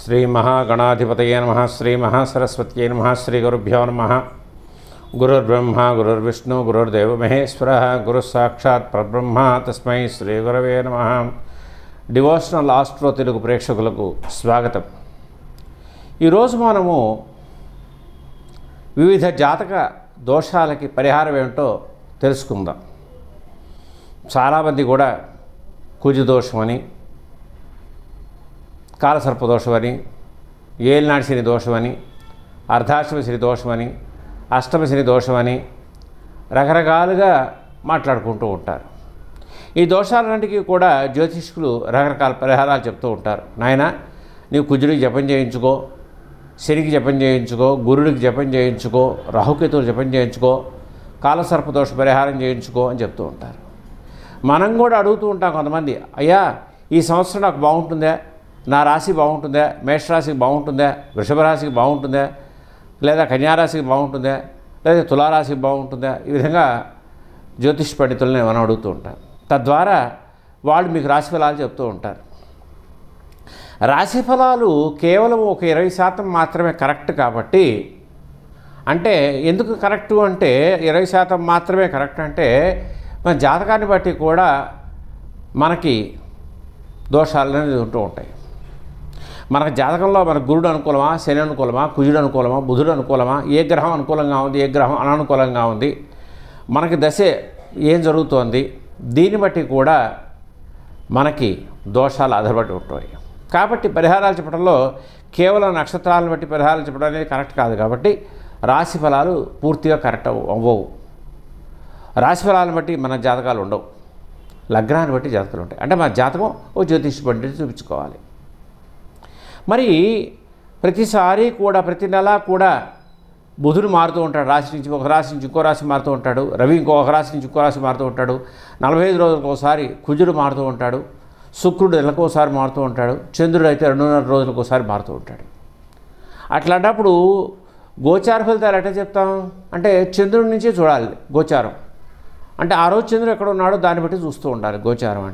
శ్రీ మహాగణాధిపతయే నమః శ్రీ మహాసరస్వత్యై నమః శ్రీ గురుభ్యో నమః. గురుర్బ్రహ్మ గురుర్విష్ణు గురుర్దేవ మహేశ్వరః గురు సాక్షాత్ పరబ్రహ్మ తస్మై శ్రీ గురవే నమః. డివోషనల్ ఆస్ట్రో తెలుగు ప్రేక్షకులకు స్వాగతం. ఈరోజు మనము వివిధ జాతక దోషాలకి పరిహారం ఏమిటో తెలుసుకుందాం. చాలామంది కూడా కుజదోషమని, కాలసర్పదోషమని, ఏలినాటి శని దోషమని, అర్ధాష్టమ శని దోషమని, అష్టమ శని దోషమని రకరకాలుగా మాట్లాడుకుంటూ ఉంటారు. ఈ దోషాలన్నింటికీ కూడా జ్యోతిష్కులు రకరకాల పరిహారాలు చెప్తూ ఉంటారు. నాయన, నీవు కుజుడికి జపం చేయించుకో, శనికి జపం చేయించుకో, గురుడికి జపం చేయించుకో, రాహుకేతువులు జపం చేయించుకో, కాలసర్పదోష పరిహారం చేయించుకో అని చెప్తూ ఉంటారు. మనం కూడా అడుగుతూ ఉంటాం కొంతమంది, అయ్యా ఈ సంవత్సరం నాకు బాగుంటుందా, నా రాశి బాగుంటుందా, మేషరాశికి బాగుంటుందా, వృషభ రాశికి బాగుంటుందా, లేదా కన్యారాశికి బాగుంటుందా, లేదా తులారాశికి బాగుంటుందా, ఈ విధంగా జ్యోతిష్ పండితులని మనం అడుగుతూ ఉంటాం. తద్వారా వాళ్ళు మీకు రాశి ఫలాలు చెప్తూ ఉంటారు. రాశి ఫలాలు కేవలం ఒక 20% మాత్రమే కరెక్ట్. కాబట్టి అంటే ఎందుకు కరెక్టు అంటే 20% మాత్రమే కరెక్ట్ అంటే మన జాతకాన్ని బట్టి కూడా మనకి దోషాలు అనేది ఉంటూ ఉంటాయి. మనకు జాతకంలో మన గురుడు అనుకూలమా, శని అనుకూలమా, కుజుడు అనుకూలమా, బుధుడు అనుకూలమా, ఏ గ్రహం అనుకూలంగా ఉంది, ఏ గ్రహం అననుకూలంగా ఉంది, మనకి దశ ఏం జరుగుతోంది, దీన్ని బట్టి కూడా మనకి దోషాలు ఆధారపడి ఉంటాయి. కాబట్టి పరిహారాలు చెప్పడంలో కేవలం నక్షత్రాలను బట్టి పరిహారాలు చెప్పడం అనేది కరెక్ట్ కాదు. కాబట్టి రాశి ఫలాలు పూర్తిగా కరెక్ట్ అవ్వవు. రాశి ఫలాలను బట్టి మన జాతకాలు ఉండవు, లగ్నాన్ని బట్టి జాతకాలు ఉంటాయి. అంటే మన జాతకం ఓ జ్యోతిష్ పండితుడు చూపించుకోవాలి. మరి ప్రతిసారి కూడా ప్రతి నెల కూడా బుధుడు మారుతూ ఉంటాడు. రాశి నుంచి ఒక రాశి నుంచి ఇంకో రాశి మారుతూ ఉంటాడు. రవి ఇంకొక రాశి నుంచి ఇంకో రాశి మారుతూ ఉంటాడు. 45 రోజులకు ఒకసారి కుజుడు మారుతూ ఉంటాడు. శుక్రుడు నెలకు ఒకసారి మారుతూ ఉంటాడు. చంద్రుడు అయితే 2.5 రోజులకు ఒకసారి మారుతూ ఉంటాడు. అట్లాంటప్పుడు గోచార ఫలితాలు ఎట్లా చెప్తాం అంటే చంద్రుడి నుంచే చూడాలి గోచారం. అంటే ఆ రోజు చంద్రుడు ఎక్కడ ఉన్నాడో దాన్ని బట్టి చూస్తూ ఉండాలి గోచారం.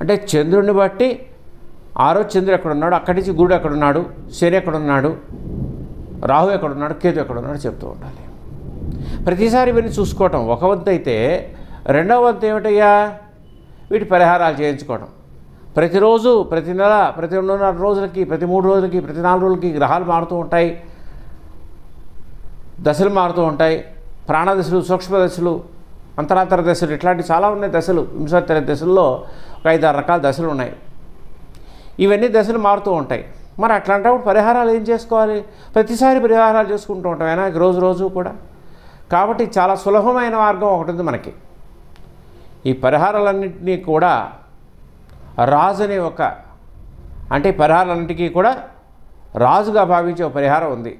అంటే చంద్రుడిని బట్టి ఆ రోజు చంద్రుడు ఎక్కడున్నాడు, అక్కడి నుంచి గురుడు ఎక్కడున్నాడు, శని ఎక్కడున్నాడు, రాహు ఎక్కడున్నాడు, కేతు ఎక్కడున్నాడు చెప్తూ ఉండాలి. ప్రతిసారి ఇవన్నీ చూసుకోవటం ఒక వంతు అయితే, రెండవ వంతు ఏమిటయ్యా వీటి పరిహారాలు చేయించుకోవడం. ప్రతిరోజు, ప్రతి నెల, ప్రతి 2.5 రోజులకి, ప్రతి 3 రోజులకి, ప్రతి 4 రోజులకి గ్రహాలు మారుతూ ఉంటాయి, దశలు మారుతూ ఉంటాయి. ప్రాణదశలు, సూక్ష్మ దశలు, అంతరాంతర దశలు, ఇట్లాంటి చాలా ఉన్నాయి దశలు. వింశోత్తర దశల్లో ఒక 5-6 రకాల దశలు ఉన్నాయి. ఇవన్నీ దశలు మారుతూ ఉంటాయి. మరి అట్లాంటప్పుడు పరిహారాలు ఏం చేసుకోవాలి? ప్రతిసారి పరిహారాలు చేసుకుంటూ ఉంటాం అయినా రోజు కూడా. కాబట్టి చాలా సులభమైన మార్గం ఒకటి ఉంది మనకి. ఈ పరిహారాలన్నింటినీ కూడా రాజు అనే అంటే పరిహారాలన్నింటికీ కూడా రాజుగా భావించే ఒక పరిహారం ఉంది.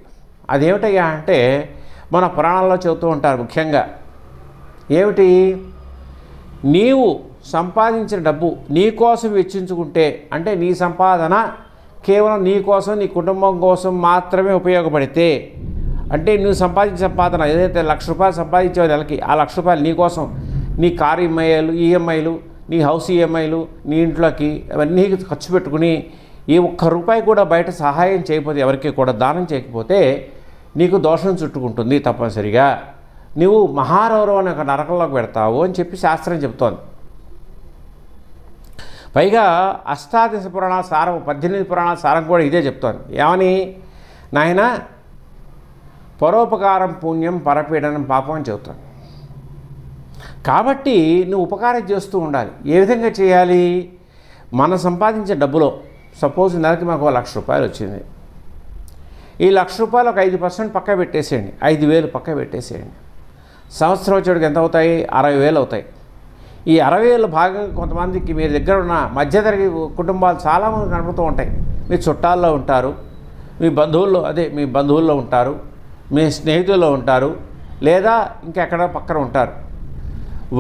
అదేమిటయ్యా అంటే మన పురాణాల్లో చెబుతూ ఉంటారు. ముఖ్యంగా ఏమిటి, నీవు సంపాదించిన డబ్బు నీ కోసం వెచ్చించుకుంటే, అంటే నీ సంపాదన కేవలం నీ కోసం, నీ కుటుంబం కోసం మాత్రమే ఉపయోగపడితే, అంటే నువ్వు సంపాదించిన సంపాదన ఏదైతే 1,00,000 రూపాయలు సంపాదించావు నెలకి, ఆ 1,00,000 రూపాయలు నీ కోసం, నీ కారు ఈఎంఐలు, నీ హౌస్ ఈఎంఐలు, నీ ఇంట్లోకి అవన్నీ ఖర్చు పెట్టుకుని ఈ 1 రూపాయి కూడా బయట సహాయం చేయకపోతే, ఎవరికి కూడా దానం చేయకపోతే నీకు దోషం చుట్టుకుంటుంది. తప్పనిసరిగా నువ్వు మహారౌరవం అనే ఒక నరకంలోకి పెడతావు అని చెప్పి శాస్త్రం చెబుతోంది. పైగా అష్టాదశ పురాణాల సారం, 18 పురాణాల సారం కూడా ఇదే చెప్తోంది. ఏమని, నాయన పరోపకారం పుణ్యం, పరపీడనం పాపం అని చెబుతాను. కాబట్టి నువ్వు ఉపకారం చేస్తూ ఉండాలి. ఏ విధంగా చేయాలి? మనం సంపాదించే డబ్బులో సపోజ్ నెలకి మాకు 1,00,000 రూపాయలు వచ్చింది. ఈ 1,00,000 రూపాయలు ఒక 5% పక్క పెట్టేసేయండి, 5,000 పక్క పెట్టేసేయండి. సంవత్సరం వచ్చేటికి ఎంత అవుతాయి? 60,000 అవుతాయి. ఈ 60,000 భాగంగా కొంతమందికి మీ దగ్గర ఉన్న మధ్యతరగతి కుటుంబాలు చాలామంది నడుపుతూ ఉంటాయి. మీ చుట్టాల్లో ఉంటారు, మీ బంధువుల్లో ఉంటారు, మీ స్నేహితుల్లో ఉంటారు, లేదా ఇంకెక్కడ పక్కన ఉంటారు.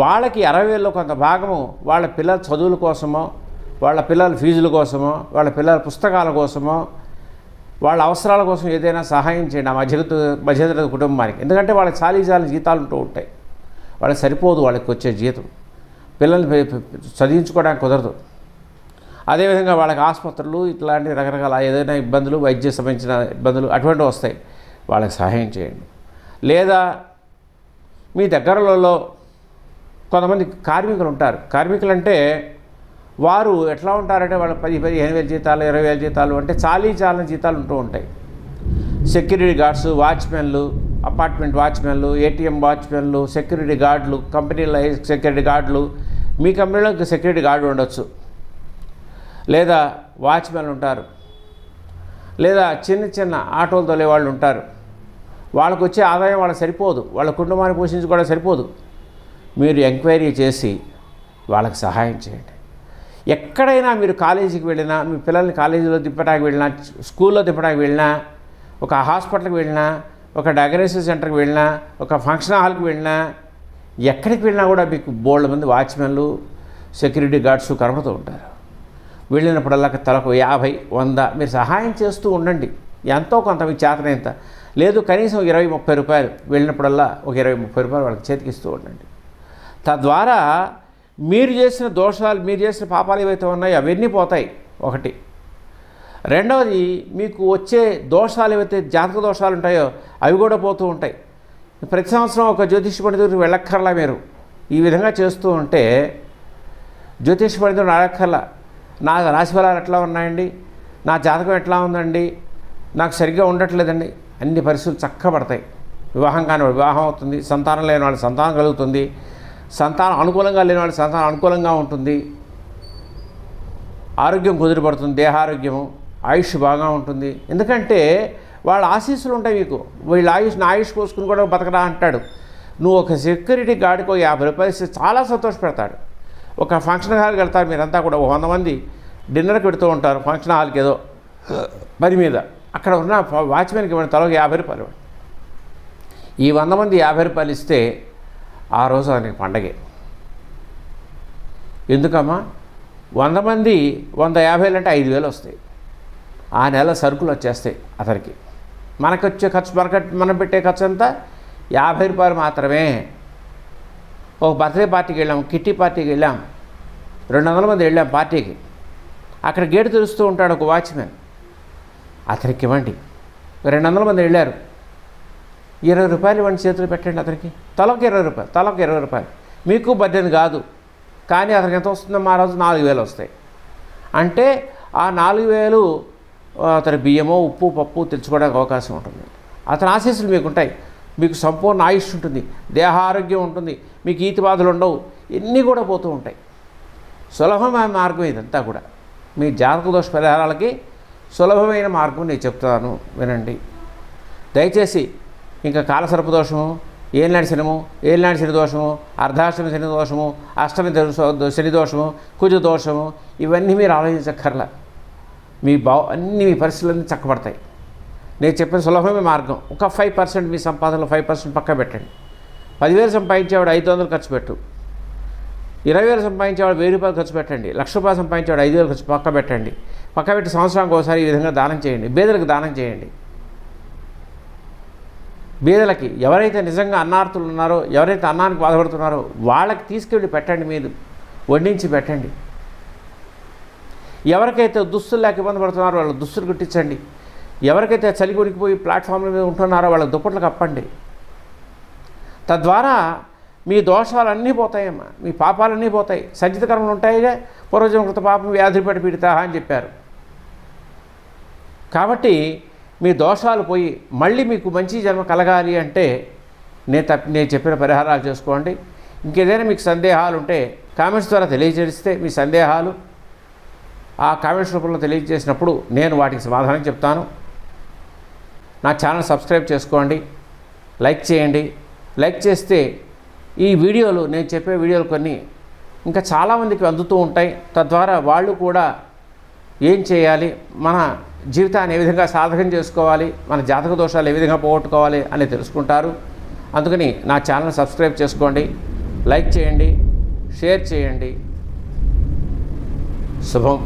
వాళ్ళకి 60,000లో కొంత భాగము వాళ్ళ పిల్లల చదువుల కోసమో, వాళ్ళ పిల్లల ఫీజుల కోసమో, వాళ్ళ పిల్లల పుస్తకాల కోసమో, వాళ్ళ అవసరాల కోసం ఏదైనా సహాయం చేయండి ఆ మధ్యతరగతి కుటుంబానికి. ఎందుకంటే వాళ్ళకి చాలీ జీతాలు ఉంటూ ఉంటాయి, వాళ్ళకి సరిపోదు వాళ్ళకి వచ్చే జీతం, పిల్లల్ని చదివించుకోవడానికి కుదరదు. అదేవిధంగా వాళ్ళకి ఆసుపత్రులు ఇట్లాంటి రకరకాల ఏదైనా ఇబ్బందులు, వైద్య సంబంధించిన ఇబ్బందులు అటువంటివి వస్తాయి, వాళ్ళకి సహాయం చేయండి. లేదా మీ దగ్గరలో కొంతమంది కార్మికులు ఉంటారు. కార్మికులు అంటే వారు ఎట్లా ఉంటారంటే వాళ్ళు 10,000-15,000 జీతాలు, 20,000 జీతాలు అంటే చాలని జీతాలు ఉంటూ ఉంటాయి. సెక్యూరిటీ గార్డ్స్, వాచ్మెన్లు, అపార్ట్మెంట్ వాచ్మెన్లు, ఏటీఎం వాచ్మెన్లు, సెక్యూరిటీ గార్డులు, కంపెనీల సెక్యూరిటీ గార్డులు, మీ కంపెనీలో సెక్యూరిటీ గార్డు ఉండొచ్చు, లేదా వాచ్మెన్లు ఉంటారు, లేదా చిన్న ఆటోలు తోలే వాళ్ళు ఉంటారు. వాళ్ళకు వచ్చే ఆదాయం వాళ్ళకి సరిపోదు, వాళ్ళ కుటుంబాన్ని పోషించుకోవడం సరిపోదు. మీరు ఎంక్వైరీ చేసి వాళ్ళకి సహాయం చేయండి. ఎక్కడైనా మీరు కాలేజీకి వెళ్ళినా, మీ పిల్లల్ని కాలేజీలో దింపడానికి వెళ్ళినా, స్కూల్లో దింపడానికి వెళ్ళినా, ఒక హాస్పిటల్కి వెళ్ళినా, ఒక డయాగ్నోసిస్ సెంటర్కి వెళ్ళినా, ఒక ఫంక్షన్ హాల్కి వెళ్ళినా, ఎక్కడికి వెళ్ళినా కూడా మీకు బోల్డ్ మంది వాచ్మెన్లు, సెక్యూరిటీ గార్డ్స్ కనబడుతూ ఉంటారు. వెళ్ళినప్పుడల్లా తలకు 50-100 మీరు సహాయం చేస్తూ ఉండండి. ఎంతో కొంత మీ చేతనంత, లేదు కనీసం 20-30 రూపాయలు వెళ్ళినప్పుడల్లా ఒక 20-30 రూపాయలు వాళ్ళకి చేతికిస్తూ ఉండండి. తద్వారా మీరు చేసిన దోషాలు, మీరు చేసిన పాపాలు ఏవైతే ఉన్నాయో అవన్నీ పోతాయి. ఒకటి. రెండవది, మీకు వచ్చే దోషాలు ఏవైతే జాతక దోషాలు ఉంటాయో అవి కూడా పోతూ ఉంటాయి. ప్రతి సంవత్సరం ఒక జ్యోతిష పండితుడికి వెళ్ళక్కర్లా. మీరు ఈ విధంగా చేస్తూ ఉంటే జ్యోతిష పండితుడు అడక్కర్లా, నా రాశిఫలాలు ఎట్లా ఉన్నాయండి, నా జాతకం ఎట్లా ఉందండి, నాకు సరిగ్గా ఉండట్లేదండి, అన్ని పరిస్థితులు చక్కబడతాయి. వివాహం కాని వాడు వివాహం అవుతుంది, సంతానం లేని వాడు సంతానం కలుగుతుంది, సంతానం అనుకూలంగా లేని వాడి సంతానం అనుకూలంగా ఉంటుంది, ఆరోగ్యం కుదిరిపడుతుంది, దేహారోగ్యము, ఆయుష్ బాగా ఉంటుంది. ఎందుకంటే వాళ్ళ ఆశీస్సులు ఉంటాయి మీకు. వీళ్ళ నా ఆయుష్ కోసుకుని కూడా బతకరా అంటాడు. నువ్వు ఒక సెక్యూరిటీ గార్డుకు 50 రూపాయలు ఇస్తే చాలా సంతోషపెడతాడు. ఒక ఫంక్షన్ హాల్కి వెళ్తారు మీరంతా కూడా, 100 మంది డిన్నర్కి పెడుతూ ఉంటారు ఫంక్షన్ హాల్కి ఏదో పని మీద. అక్కడ ఉన్న వాచ్మెన్కి ఇవ్వండి, తలకు 50 రూపాయలు. ఈ 100 మంది 50 రూపాయలు ఇస్తే ఆ రోజు అతనికి పండగే. ఎందుకమ్మా, 100 మంది 150 అంటే 5,000 వస్తాయి. ఆ నెల సరుకులు వచ్చేస్తాయి అతనికి. మనకు వచ్చే ఖర్చు, మనం పెట్టే ఖర్చు అంతా 50 రూపాయలు మాత్రమే. ఒక బర్త్డే పార్టీకి వెళ్ళాం, కిట్టి పార్టీకి వెళ్ళాం, 200 మంది వెళ్ళాం పార్టీకి. అక్కడ గేటు తెరుస్తూ ఉంటాడు ఒక వాచ్మెన్, అతనికి ఇవ్వండి. 200 మంది వెళ్ళారు, 20 రూపాయలు ఇవ్వండి, చేతులు పెట్టండి అతనికి. తలకు 20 రూపాయలు, తలకు 20 రూపాయలు. మీకు 18 కాదు, కానీ అతనికి ఎంత వస్తుందో మా రోజు 4,000 వస్తాయి. అంటే ఆ 4,000 అతని బియ్యమో, ఉప్పు, పప్పు తెచ్చుకోవడానికి అవకాశం ఉంటుంది. అతని ఆశీస్సులు మీకు ఉంటాయి, మీకు సంపూర్ణ ఆయుష్ ఉంటుంది, దేహారోగ్యం ఉంటుంది, మీకు ఈతి బాధలు ఉండవు, ఇన్ని కూడా పోతూ ఉంటాయి. సులభమైన మార్గం ఇదంతా కూడా. మీ జాతక దోష పరిహారాలకి సులభమైన మార్గం నేను చెప్తాను, వినండి దయచేసి. ఇంకా కాలసర్ప దోషము, ఏలినాటి శని దోషము, అర్ధాష్టమి శని దోషము, అష్టమి శని దోషము, కుజ దోషము, ఇవన్నీ మీరు ఆలోచించక్కర్లా. అన్నీ మీ పరిస్థితులన్నీ చక్కబడతాయి. నేను చెప్పిన సులభమైన మార్గం. ఒక 5% మీ సంపాదనలో 5% పక్క పెట్టండి. 10,000 సంపాదించేవాడు 500 ఖర్చు పెట్టు, 20,000 సంపాదించేవాడు 1,000 రూపాయలు ఖర్చు పెట్టండి, 1,00,000 రూపాయలు సంపాదించేవాడు 5,000 ఖర్చు పక్క పెట్టండి. పక్క పెట్టి సంవత్సరానికి ఒకసారి ఈ విధంగా దానం చేయండి. బీదలకు దానం చేయండి. బీదలకి ఎవరైతే నిజంగా అన్నార్తులు ఉన్నారో, ఎవరైతే అన్నానికి బాధపడుతున్నారో వాళ్ళకి తీసుకెళ్ళి పెట్టండి, మీరు వడ్డించి పెట్టండి. ఎవరికైతే దుస్తులు లేక ఇబ్బంది పడుతున్నారో వాళ్ళకి దుస్తులు కుట్టించండి. ఎవరికైతే చలి కొనికిపోయి ప్లాట్ఫామ్ల మీద ఉంటున్నారో వాళ్ళకి దుప్పట్లు కప్పండి. తద్వారా మీ దోషాలన్నీ పోతాయమ్మా, మీ పాపాలన్నీ పోతాయి. సంచిత కర్మలు ఉంటాయిగా, పూర్వజన్మకృత పాపం వ్యాధిపేట పీడితా అని చెప్పారు. కాబట్టి మీ దోషాలు పోయి మళ్ళీ మీకు మంచి జన్మ కలగాలి అంటే నేను చెప్పిన పరిహారాలు చేసుకోండి. ఇంకేదైనా మీకు సందేహాలు ఉంటే కామెంట్స్ ద్వారా తెలియజేస్తే మీ సందేహాలు ఆ కామెంట్స్ రూపంలో తెలియజేసినప్పుడు నేను వాటికి సమాధానం చెప్తాను. నా ఛానల్ సబ్స్క్రైబ్ చేసుకోండి, లైక్ చేయండి. లైక్ చేస్తే ఈ వీడియోలు, నేను చెప్పే వీడియోలు కొన్ని ఇంకా చాలామందికి అందుతూ ఉంటాయి. తద్వారా వాళ్ళు కూడా ఏం చేయాలి, మన జీవితాన్ని ఏ విధంగా సాధకం చేసుకోవాలి, మన జాతక దోషాలు ఏ విధంగా పోగొట్టుకోవాలి అని తెలుసుకుంటారు. అందుకని నా ఛానల్ సబ్స్క్రైబ్ చేసుకోండి, లైక్ చేయండి, షేర్ చేయండి. శుభం.